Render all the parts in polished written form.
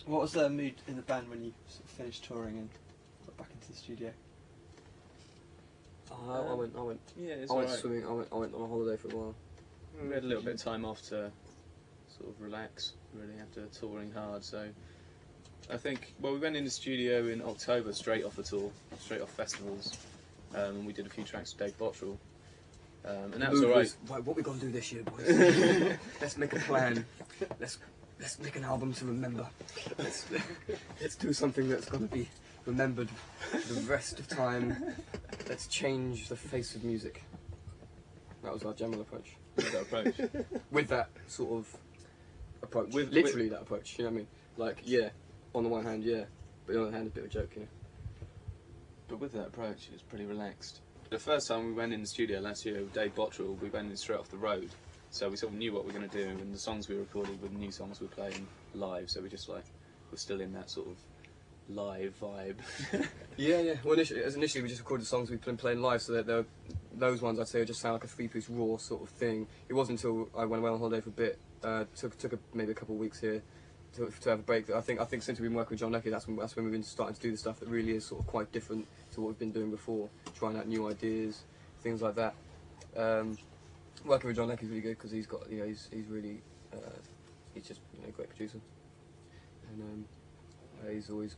What was the mood in the band when you sort of finished touring and got back into the studio? I went. Yeah, it's I went alright. swimming. I went on a holiday for a while. We had a little bit of time off to sort of relax, really, after touring hard. So I think, well, we went in the studio in October, straight off the tour, straight off festivals, and we did a few tracks with Dave Bottrell, and that was alright. Right, what we got to do this year, boys? Let's make a plan. Let's make an album to remember. Let's do something that's going to be remembered for the rest of time. Let's change the face of music. That was our general approach. With that approach. With that sort of approach. With Literally that approach, you know what I mean? Like, yeah, on the one hand, yeah, but on the other hand, a bit of a joke, you know? But with that approach, it was pretty relaxed. The first time we went in the studio last year with Dave Bottrell, we went in straight off the road. So we sort of knew what we were going to do, and the songs we recorded were the new songs we were playing live, so we just like, we're still in that sort of live vibe. Yeah. Well, initially we just recorded songs we've been playing live, so that those ones I'd say just sound like a three-piece raw sort of thing. It wasn't until I went away on holiday for a bit, took maybe a couple of weeks here to have a break. I think since we've been working with John Leckie, that's when we've been starting to do the stuff that really is sort of quite different to what we've been doing before, trying out new ideas, things like that. Working with John Leckie's really good because he's got, you know, he's really, he's just, you know, a great producer, and he's always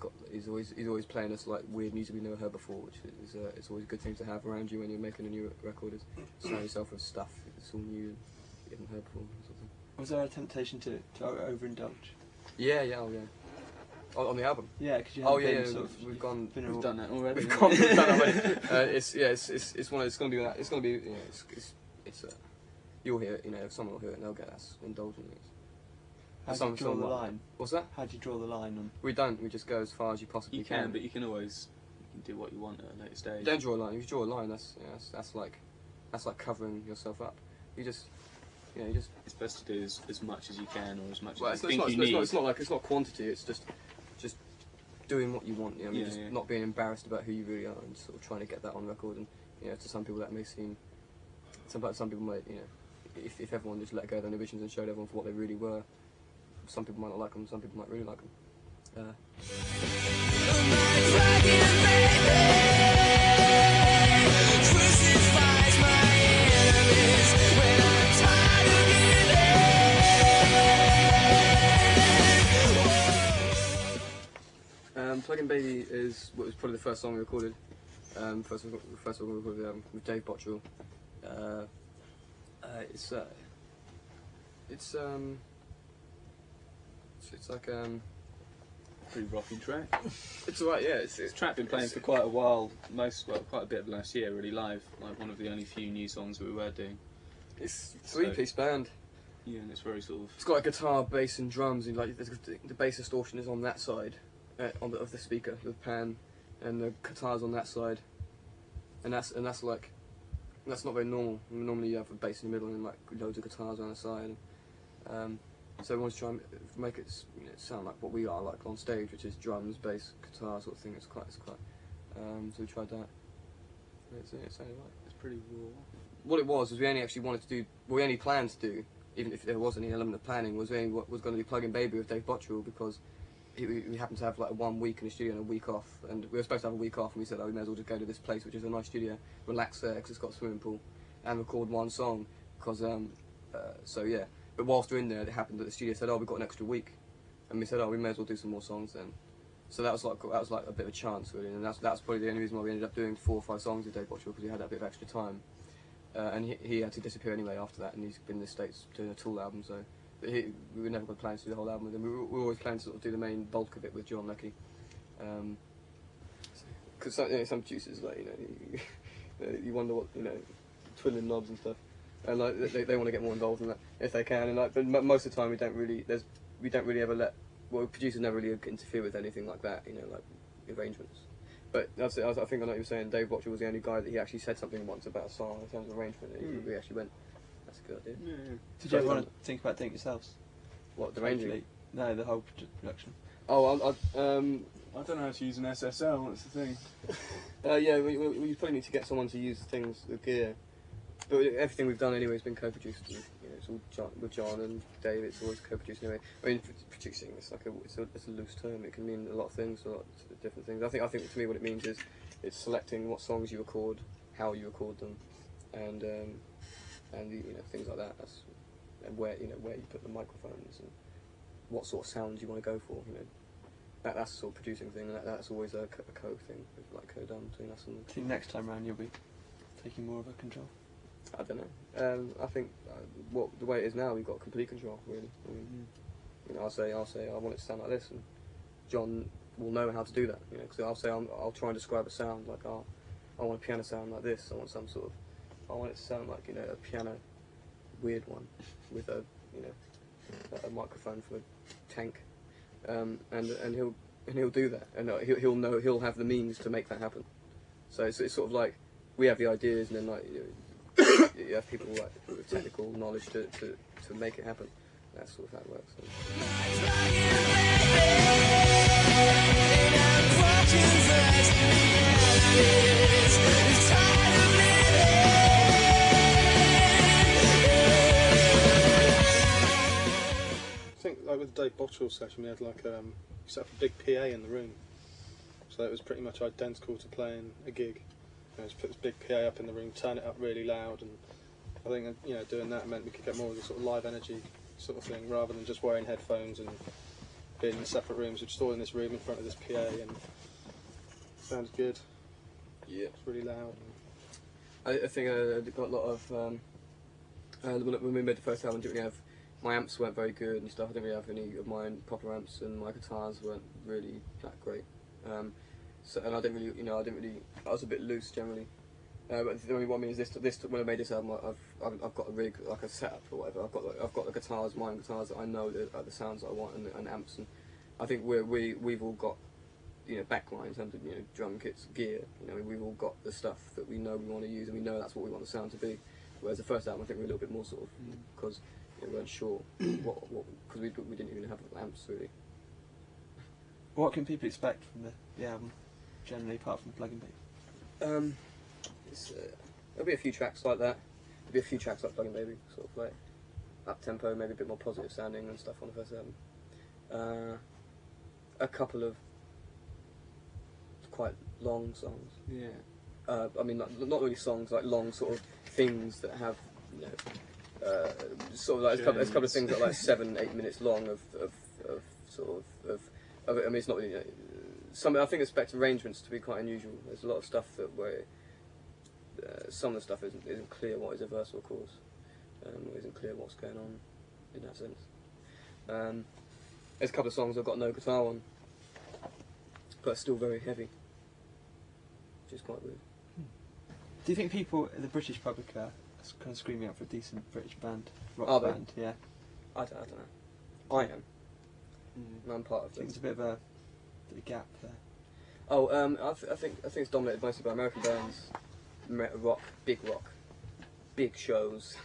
playing us like weird music we've never heard before, which is it's always a good thing to have around you when you're making a new record. Is surround yourself with stuff that's all new and you haven't heard before. Sort of thing. Was there a temptation to overindulge? Yeah. On the album. Yeah, because you we've done that already. We've done that already. It's one. It's gonna be that. It's gonna be. You know, it's you'll hear it. You know, someone will hear it and they'll get us indulging it. How do you draw the line? What's that? How do you draw the line on? We don't. We just go as far as you possibly You can, but you can always do what you want at a later stage. You don't draw a line. If you draw a line, that's like covering yourself up. You just. It's best to do as much as you can, or as much well, as you think you need. It's not quantity. It's just doing what you want. You know, yeah, just not being embarrassed about who you really are, and sort of trying to get that on record. And you know, to some people that may seem, some people might, you know, if everyone just let go of their inhibitions and showed everyone for what they really were, some people might not like them. Some people might really like them. Plug-in Baby was probably the first song we recorded. First song we recorded with Dave Bottrell. It's like pretty rocky track. It's alright, yeah. It's track been playing for quite a while. Quite a bit of last year, really live. Like one of the only few new songs we were doing. It's a three-piece band. Yeah, and it's very sort of. It's got a guitar, bass, and drums. And like the bass distortion is on that side. Of the speaker, the pan, and the guitar's on that side, and that's not very normal. Normally you have a bass in the middle and like loads of guitars on the side. So everyone's trying to make it, you know, sound like what we are like on stage, which is drums, bass, guitar sort of thing. It's quite. So we tried that. It sounded right. It's pretty raw. What it was we only actually wanted to do. What we only planned to do, even if there wasn't any element of planning, was going to be Plug-in Baby with Dave Bottrell because. We happened to have like 1 week in the studio and a week off, and we were supposed to have a week off, and we said, oh, we may as well just go to this place, which is a nice studio, relax there because it's got a swimming pool, and record one song. Because so yeah. But whilst we're in there, it happened that the studio said, oh, we've got an extra week, and we said, oh, we may as well do some more songs then. So that was like a bit of a chance really, and that's probably the only reason why we ended up doing 4 or 5 songs with Dave Bottrell, because we had that bit of extra time, and he had to disappear anyway after that, and he's been in the States doing a Tool album, so. We were never going to plan to do the whole album with him. We were always planning to sort of do the main bulk of it with John Leckie, because some producers, like, you know, you wonder what, you know, twiddling knobs and stuff, and like they want to get more involved in that if they can, and like, but most of the time we don't really ever let, well, producers never really interfere with anything like that, you know, like arrangements. But I think I know what you were saying. Dave Bottrell was the only guy that he actually said something once about a song in terms of arrangement. We actually went. That's a good idea. Yeah. Did you ever want to think about doing it yourselves? What, the arranging? No, the whole production. Oh, I don't know how to use an SSL. That's the thing. Yeah, we probably need to get someone to use the gear. But everything we've done anyway has been co-produced. You know, it's all with John and Dave. It's always co-producing anyway. I mean, producing it's like it's a loose term. It can mean a lot of things, a lot of different things. I think to me what it means is it's selecting what songs you record, how you record them, and things like that. And where you put the microphones and what sort of sounds you want to go for. That's the sort of producing thing, and that's always a co-thing, like co-done between us and. I think next time round you'll be taking more of a control. I don't know. I think the way it is now, we've got complete control. Really, I'll say I want it to sound like this, and John will know how to do that. Because I'll say I'll try and describe a sound like I want a piano sound like this. I want it to sound like a piano, weird one, with a microphone for a tank, and he'll do that, and he'll have the means to make that happen. So it's sort of like we have the ideas, and then you have people with technical knowledge to make it happen. That's sort of how it works. I think with the Dave Bottrell session we had set up a big PA in the room, so it was pretty much identical to playing a gig. Just put this big PA up in the room, turn it up really loud, and I think doing that meant we could get more of the sort of live energy sort of thing, rather than just wearing headphones and being in separate rooms. We're just all in this room in front of this PA, and it sounds good. Yeah, it's really loud. I think I got a lot of when we made the first album, I didn't really have, my amps weren't very good and stuff. I didn't really have any of my proper amps, and my guitars weren't really that great. And I didn't really. I was a bit loose generally. But the only one I mean is this. When I made this album, I've got a rig, like a setup or whatever. I've got the guitars, my own guitars that I know are the sounds that I want, and amps. And I think we've all got backline in terms of drum kits, gear. We've all got the stuff that we know we want to use, and we know that's what we want the sound to be. Whereas the first album, I think we were a little bit more sort of because we weren't sure what because we didn't even have amps really. What can people expect from the album, generally, apart from Plug and Baby? There'll be a few tracks like that. There'll be a few tracks like Plug and Baby, sort of like up tempo, maybe a bit more positive sounding and stuff on the first album. A couple of quite long songs. Yeah. I mean, not really songs, like long sort of things that have sort of like a couple of things that are like 7-8 minutes long of I mean, it's not really. I think expect arrangements to be quite unusual. There's a lot of stuff that where some of the stuff isn't clear what is a verse or chorus, isn't clear what's going on in that sense. There's a couple of songs I've got no guitar on, but still very heavy, which is quite weird. Do you think people, the British public, are kind of screaming out for a decent British band, rock Are they? band? Yeah. I don't know. I am. And I'm part of I think it. there's a bit of a gap there. Oh, I think it's dominated mostly by American bands, rock, big shows,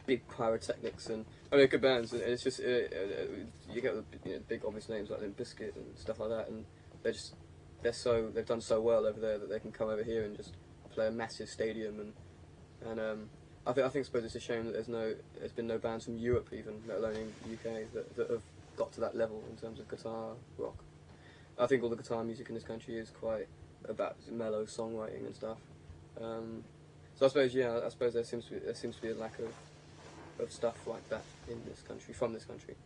big pyrotechnics, and I mean good bands. And it's just you get the big obvious names like Limp Bizkit and stuff like that, and they've done so well over there that they can come over here and just play a massive stadium, and I suppose it's a shame that there's been no bands from Europe even, let alone in the UK, that have got to that level in terms of guitar rock. I think all the guitar music in this country is quite about mellow songwriting and stuff. So I suppose there seems to be a lack of stuff like that in this country, from this country.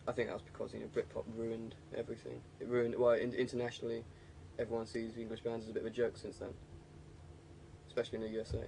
I think that's because Britpop ruined everything. It ruined internationally. Everyone sees English bands as a bit of a joke since then, especially in the USA.